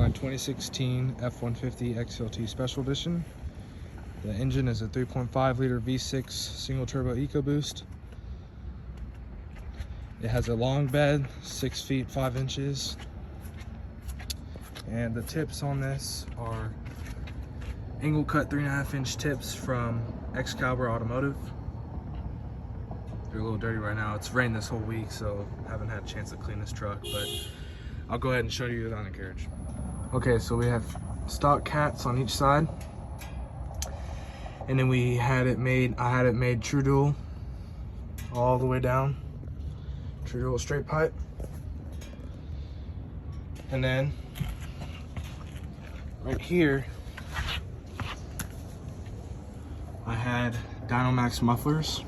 my 2016 F-150 XLT Special Edition. The engine is a 3.5 liter V6 single turbo EcoBoost. It has a long bed, 6 feet 5 inches. And the tips on this are angle cut 3.5 inch tips from Excalibur Automotive. They're a little dirty right now. It's rained this whole week, so I haven't had a chance to clean this truck, but I'll go ahead and show you the undercarriage. Okay, so we have stock cats on each side. And then I had it made true dual all the way down. True dual straight pipe. And then right here, I had Dynamax mufflers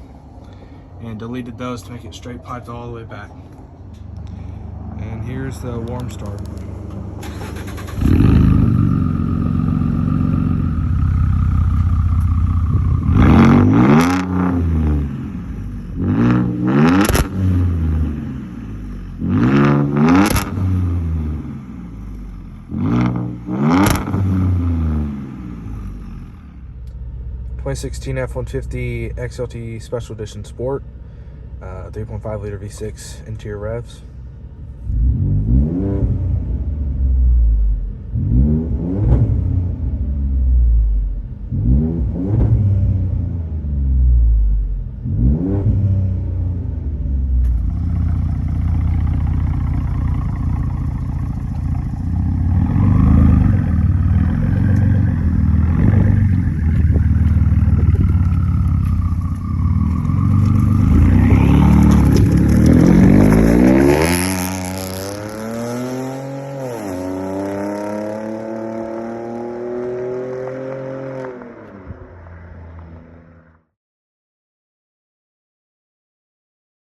and deleted those to make it straight piped all the way back. And here's the warm start. '16 F-150 XLT Special Edition Sport, 3.5 liter V6 interior revs.